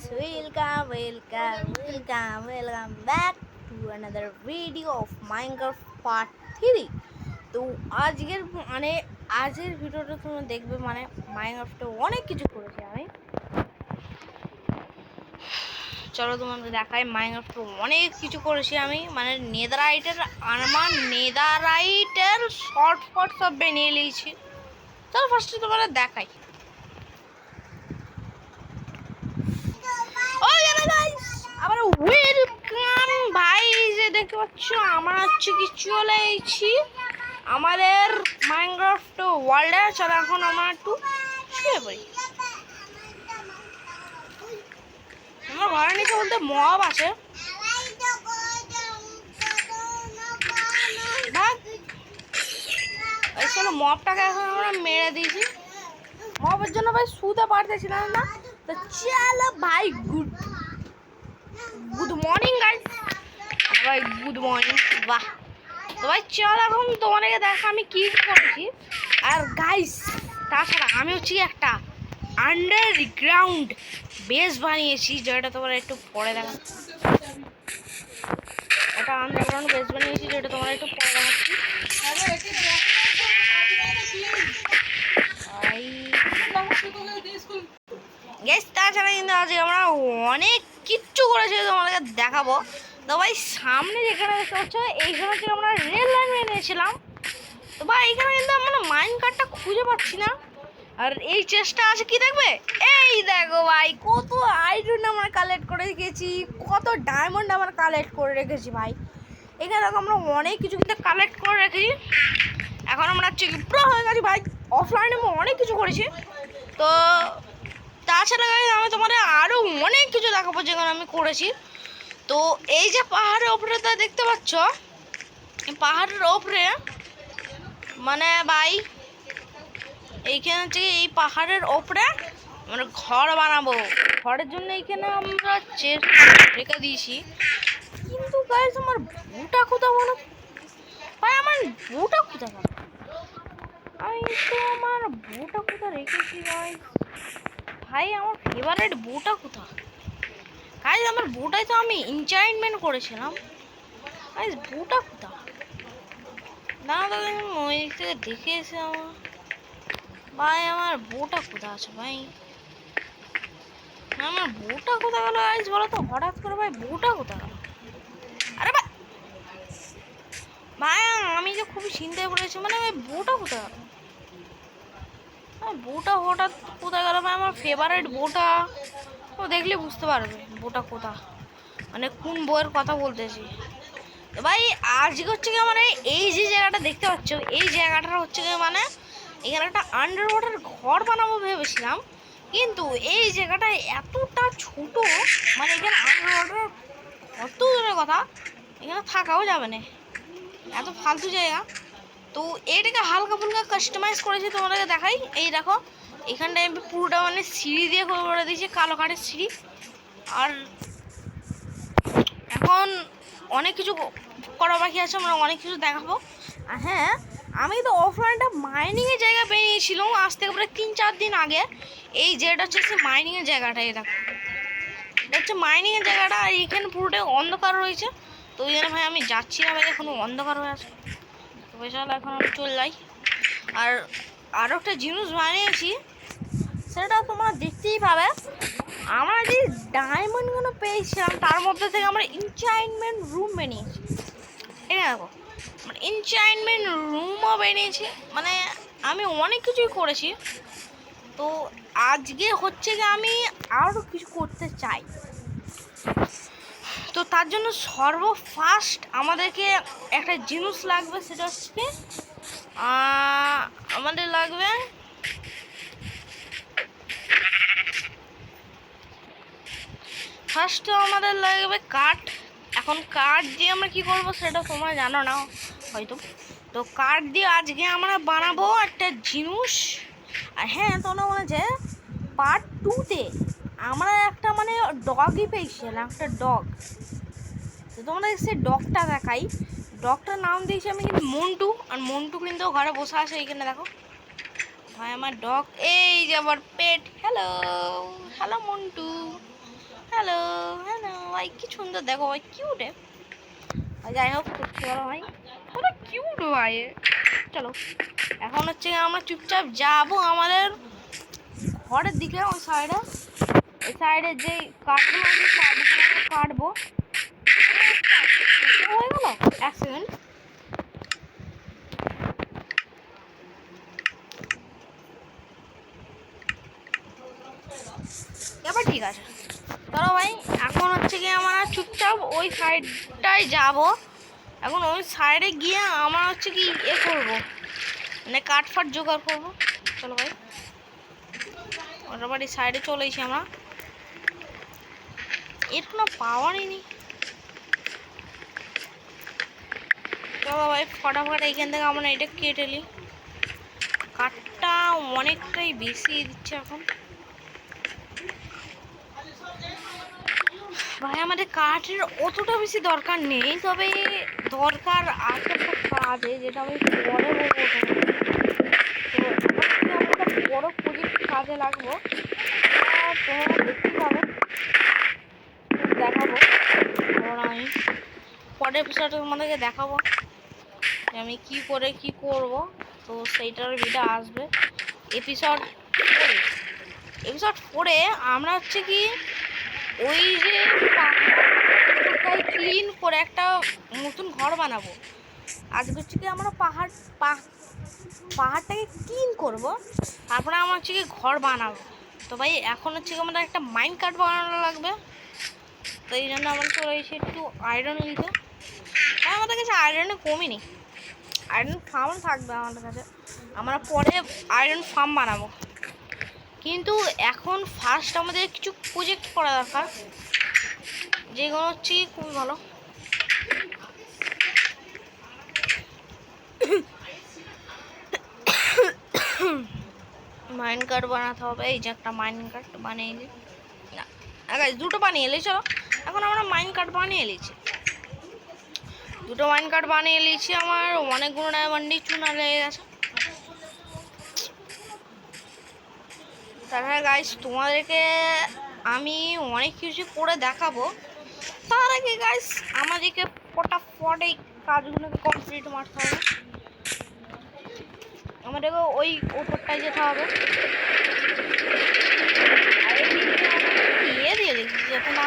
welcome back to another video of Minecraft part 3. তো আজকের ভিডিওটা তোমরা দেখবে মাইনক্রাফটে অনেক কিছু করেছি আমি। চলো তোমাদের দেখাই মাইনক্রাফটে অনেক কিছু করেছি আমি, নেদারাইটের শর্টকাট সব বানিয়ে নিয়েছি। চলো ফার্স্টে তোমাদের দেখাই। আবার ওয়েলকাম ভাই, যে দেখতে পাচ্ছ আমরা কি চলে এসেছি আমাদের মাইনক্রাফট ওয়ার্ল্ডে। চলো এখন আমরা একটু শুয়ে পড়ি। আমার ঘরের নিচে বলতে মব আছে। চলো মবটাকে এখন আমরা মেরে দিয়েছি। মবের জন্য ভাই শুতে পারতেছিলাম না, তো চলো ভাই গুড মর্নিং গাইস। ভাই গুড মর্নিং। বাহ, তো ভাই চল এখন তোমাদেরকে দেখা আমি কি করেছি। আর গাইস তাছাড়া আমি একটা আন্ডারগ্রাউন্ড বেস বানিয়েছি, যেটা তোমরা একটু পরে দেখা। এটা আন্ডারগ্রাউন্ড বেস বানিয়েছি, যেটা তোমরা একটু পরে দেখাচ্ছি। তাছাড়া কিন্তু আজকে আমরা অনেক কিচ্ছু করেছি, তোমাদেরকে দেখাবো। তো ভাই সামনে যেখানে দেখতে পাচ্ছ এইখানে থেকে আমরা রেল লাইন বানিয়েছিলাম। তো ভাই এইখানে কিন্তু আমরা মাইন কার্ডটা খুঁজে পাচ্ছি না। আর এই চেষ্টা আছে কি দেখবে, এই দেখো ভাই কত আইরন আমরা কালেক্ট করে রেখেছি, কত ডায়মন্ড আমরা কালেক্ট করে রেখেছি ভাই। এখানে দেখো আমরা অনেক কিছু কিন্তু কালেক্ট করে রেখেছি। এখন আমরা প্রো হয়ে গেছি ভাই, অফলাইনে আমরা অনেক কিছু করেছি। তো তাছাড়া আমি তোমাদের আরও অনেক কিছু দেখাবো যেখানে আমি করেছি। তো এই যে পাহাড়ের ওপরে তা দেখতে পাচ্ছ, পাহাড়ের ওপরে ভাই এইখানে থেকে এই পাহাড়ের ওপরে ঘর বানাবো। ঘরের জন্য এইখানে আমরা রেখে দিয়েছি। কিন্তু গাইস আমার বুটা কোথাও বলো ভাই, আমার বুটা কোথায় গেল? আমি তো আমার বুটা কোথায় রেখেছি গাইস? ভাই আমার ফেভারিট বুটা কোথায় গাইস? আমার বুটাই তো আমি এনচান্টমেন্ট করেছিলাম গাইস। বুটা কোথায়? না ওই থেকে দেখে এসে আমার ভাই আমার বউটা কোথায় আছে ভাই? আমার বউটা কোথায় গেল গাইস বলো তো? হঠাৎ করে ভাই বউটা কোথায় গেল? আরে ভাই ভাই আমি যে খুবই চিন্তায় পড়েছি, ভাই বউটা কোথায় গেল? বউটা হঠাৎ কোথায় গেল ভাই? আমার ফেভারিট বউটা, ও দেখলে বুঝতে পারবে বউটা কোথা, কোন বউয়ের কথা বলতেছি। তো ভাই আজকে হচ্ছে কি এই যে জায়গাটা দেখতে পাচ্ছ, এই জায়গাটা হচ্ছে কি এখানে একটা আন্ডার ওয়াটার ঘর বানাবো ভেবেছিলাম। কিন্তু এই জায়গাটা এতটা ছোট, এখানে আন্ডার ওয়াটার কত দূরের কথা, এখানে থাকাও যাবে না, এত ফালতু জায়গা। তো এইটাকে হালকা ফুলকা কাস্টমাইজ করেছি, তোমাদেরকে দেখাই। এই দেখো এখানটায় আমি পুরোটা সিঁড়ি দিয়ে করে দিয়েছি, কালো কাঠের সিঁড়ি। আর এখন অনেক কিছু করা বাকি আছে, আমরা অনেক কিছু দেখাবো। আর হ্যাঁ, আমি তো অফলাইনটা মাইনিংয়ের জায়গা পেয়েছিলাম আজ থেকে প্রায় 3-4 দিন আগে। এই যেটা হচ্ছে সে মাইনিংয়ের জায়গাটা, এই দেখো এটা হচ্ছে মাইনিংয়ের জায়গাটা। আর এখানে পুরোটাই অন্ধকার রয়েছে, তো ওই জন্য ভাই আমি যাচ্ছি না ভাই, এখনো অন্ধকার হয়ে আছে। তো চলো এখন আমি চলে যাই। আর আরও একটা জিনিস বানিয়েছি, সেটা তোমরা দেখতেই পাবে। আমরা যে ডায়মন্ডগুলো পেয়েছিলাম তার মধ্যে থেকে আমরা এনচান্টমেন্ট রুম বানিয়েছি। এটা দেখো এনচান্টমেন্ট রুমও বানিয়েছি, আমি অনেক কিছুই করেছি। তো আজকে হচ্ছে কি আমি আরও কিছু করতে চাই। তো তার জন্য সর্বফার্স্ট আমাদেরকে একটা জিনিস লাগবে, সেটা হচ্ছে আমাদের লাগবে ফার্স্টে আমাদের লাগবে কাঠ। এখন কাঠ দিয়ে আমরা কি করব সেটা তোমরা জানো না হয়তো। তো কাঠ দিয়ে আজকে আমরা বানাবো একটা জিনিস। আর হ্যাঁ, তোমরা যে পার্ট 2-তে আমরা একটা ডগই পেয়েছিলাম, একটা ডগ। তো তোমরা সেই ডগটা দেখাই। ডগটার নাম দিয়েছি আমি কিন্তু মন্টু। আর মন্টু কিন্তু ঘরে বসে আছে, এইখানে দেখো ভাই আমার ডগ, এই যে আমার পেট। Hello hello Montu. ভাই কি সুন্দর দেখো ভাই, কিউট। যাই হোক চলো ভাই, পুরো কিউট ভাই। চলো এখন হচ্ছে আমরা চুপচাপ যাবো আমাদের ঘরের দিকে। ওই সাইডে, ওই সাইডে যে কাঠগুলো আছে কাঠগুলো কাটবো। হয়ে গেল, এক সেকেন্ড। এবার ঠিক আছে, চলো ভাই এখন হচ্ছে কি আমরা চুপচাপ ওই সাইডটায় যাব। এখন ওই সাইডে গিয়ে আমরা হচ্ছে কি করবো, মানে কাঠ ফাট জোগাড় করবো। চলো ভাই মোটামুটি সাইডে চলে এসেছি আমরা। এর কোনো পাওয়ারই নেই। চলো ভাই ফটাফট এইখান থেকে আমরা এটা কেটে নিই। কাঠটা অনেকটাই বেশি দিচ্ছে এখন ভাই, আমাদের কাঠের অতটা বেশি দরকার নেই, তবে দরকার আছে একটা কাজে, যেটা আমি পরে বলবো। তো একটা বড় প্রজেক্ট কাজে লাগবো, তোমরা দেখতেই পাবে, দেখাবো। আমি পরের এপিসোডে তোমাদেরকে দেখাবো যে আমি কি করে কি করব। তো সেইটার ভিডিও আসবে এপিসোড 4। এপিসোড 4-এ আমরা হচ্ছে কি ওই যে পাহাড়টাই ক্লিন করে একটা নতুন ঘর বানাবো। আজকে হচ্ছে কি আমরা পাহাড়টাকে ক্লিন করব, তারপরে আমরা হচ্ছে কি ঘর বানাবো। তো ভাই এখন হচ্ছে কি আমাদের একটা মাইন কার্ট বানানো লাগবে। তো এই জন্য আমরা চলে এসে একটু আয়রন নিতে। হ্যাঁ আমাদের কাছে আয়রনের কমই নেই, আয়রন ফার্ম থাকবে আমাদের কাছে, আমরা পরে আয়রন ফার্ম বানাবো। কিন্তু এখন ফার্স্ট আমাদের কিছু প্রজেক্ট করা দরকার, যেগুলো হচ্ছে খুবই ভালো। মাইন কার্ড বানাতে হবে। এই যে একটা মাইন কার্ড বানিয়ে নিই, দুটো বানিয়ে এলি। চলো এখন আমরা মাইন কার্ড বানিয়ে নিয়েছি, দুটো মাইন কার্ড বানিয়ে নিয়েছি। আমার অনেকগুলো ডায়মন্ডই চুনা লেগে গেছে। তারপরে গাইস তোমাদেরকে আমি অনেক কিছু করে দেখাবো। তার আগে গাইস আমাদেরকে ফটাফট এই কাজগুলোকে কমপ্লিট মারতে হবে। আমাদেরকে ওই ওপরটায় যেতে হবে। দিয়ে দিয়ে দেখছি যাতে না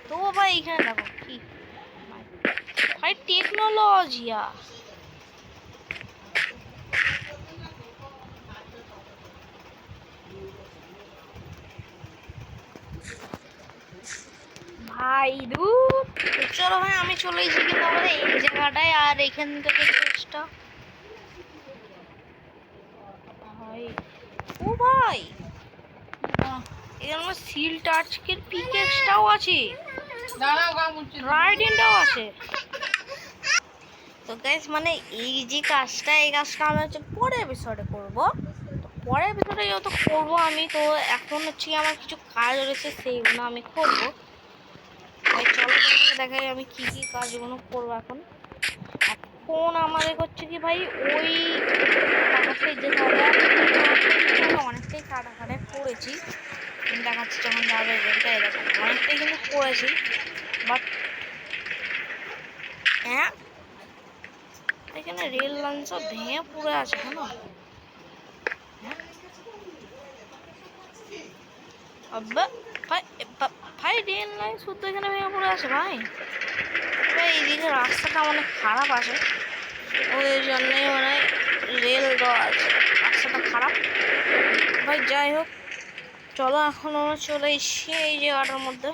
তো ভাই এখানে দেখো কি ভাই টেকনোলজিয়া। ভাই দূর চলো ভাই আমি চলে এসেছি কিন্তু আমাদের এই জায়গাটায়। আর এখান থেকে চেষ্টা ভাই, ও ভাই এখানে আমার সিল টাচকের পিকেক্সটাও আছে, রাইডিংটাও আছে। তো গাইস মানে এই যে কাজটা, এই কাজটা আমি হচ্ছে পরের এপিসোডে করবো। তো পরের এপিসোডে যত করবো আমি, তো এখন হচ্ছে আমার কিছু কাজ রয়েছে সেইগুলো আমি করবো। চলো তোমাকে দেখাই আমি কি কি কাজগুলো করবো। এখন আমাদের হচ্ছে কি ভাই ওই যেতে হবে। অনেকটাই কাটাকাটা করেছি, দেখাচ্ছি যখন যাবে দেখো অনেকটাই কিন্তু করেছি। বাট হ্যাঁ এখানে রেল লাইন সব ভেঙে পড়ে আছে কেন? ভাই রেল লাইন শুধু এখানে ভেঙে পড়ে আছে ভাই। এইদিকে রাস্তাটা অনেক খারাপ আছে, ওই জন্যই মানে রেল দেওয়া আছে, রাস্তাটা খারাপ ভাই। যাই হোক চলো এখন আমরা চলে এসেছি এই জায়গাটার মধ্যে।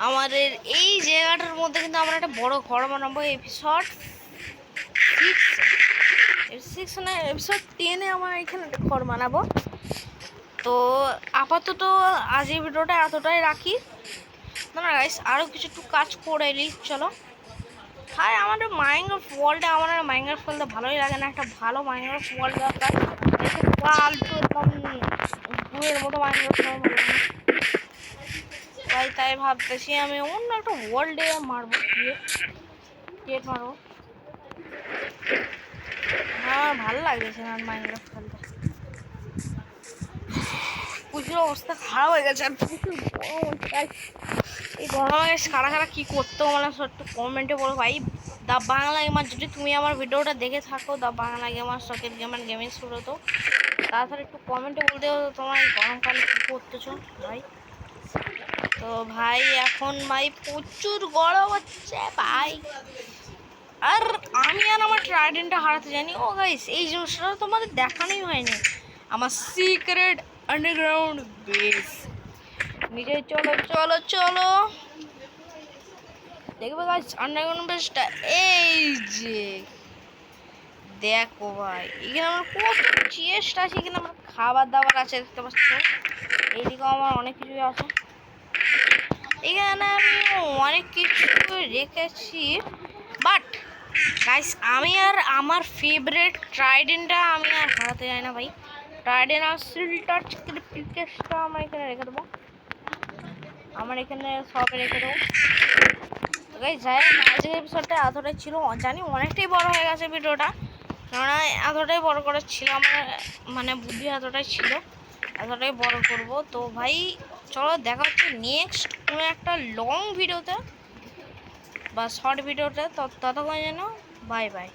আমাদের এই জায়গাটার মধ্যে কিন্তু আমরা একটা বড় ঘর বানাবো। এপিসোড 6 না এপিসোড 10-এ আমরা এখানে একটা ঘর বানাবো। তো আপাতত আজ এই ভিডিওটা এতটাই রাখি। না গাইস আরও কিছু একটু কাজ করে নিই চলো। ভাই আমাদের মাইনক্রাফট ওয়ার্ল্ডে আমার মাইনক্রাফট খেলতে ভালোই লাগে না, একটা ভালো মাইনক্রাফট ওয়ার্ল্ড দরকার। ফালতু একদম গুয়ের মতো মাইনক্রাফট ভালো লাগে না ভাই, তাই ভাবতেছি আমি অন্য একটা ওয়ার্ল্ডে মারবো, ক্রিয়েট মারবো। হ্যাঁ ভালো লাগছে না মাইনক্রাফট খেলতে। ছিল অবস্থা খারাপ হয়ে গেছে। আর প্রচুর গরম হচ্ছে ভাই। এই গরমে কারা কারা কী করতে মানে একটু কমেন্টে বলো ভাই। দা বাংলা গেমার, যদি তুমি আমার ভিডিওটা দেখে থাকো, the Bangla gamer socket gamer gaming শুরু তো তাড়াতাড়ি একটু কমেন্টে বলতে হবে তোমার এই গরমকালে কী করতেছো ভাই। তো ভাই এখন ভাই প্রচুর গরম হচ্ছে ভাই। আর আমি আর আমার ট্রাইডেন্টটা হারাতে জানি। ও গাইস, এই জিনিসটা তোমাদের দেখানোই হয়নি, আমার সিক্রেট আন্ডারগ্রাউন্ড বেস। নিজে চলো চলো চলো দেখবে গাইস আন্ডারগ্রাউন্ড বেসটা। এই যে দেখো ভাই, এখানে আমার কত চেস্ট আছে, এখানে আমার খাবার দাবার আছে দেখতে পাচ্ছ। এইদিকেও আমার অনেক কিছুই আছে। এখানে আমি অনেক কিছু রেখেছি, বাট গাইস আমি আর আমার ফেভারিট ট্রাইডেন্টটা আমি আর হারাতে যাই না ভাই। ট্রাইডেন্ট আর সিলটার পিকেসটা আমার এখানে রেখে দেবো, আমার এখানে সব রেখে দেবো। গাইস যাই আজকের এপিসোডটা এতটাই ছিল, জানি অনেকটাই বড় হয়ে গেছে ভিডিওটা, কেননা এতটাই বড় করেছিল আমার, মানে বুদ্ধি এতটাই ছিল, এতটাই বড় করব। তো ভাই চলো দেখা হচ্ছে নেক্সট কোনো একটা লং ভিডিওতে বা শর্ট ভিডিওতে। ততক্ষণ যেন বাই বাই।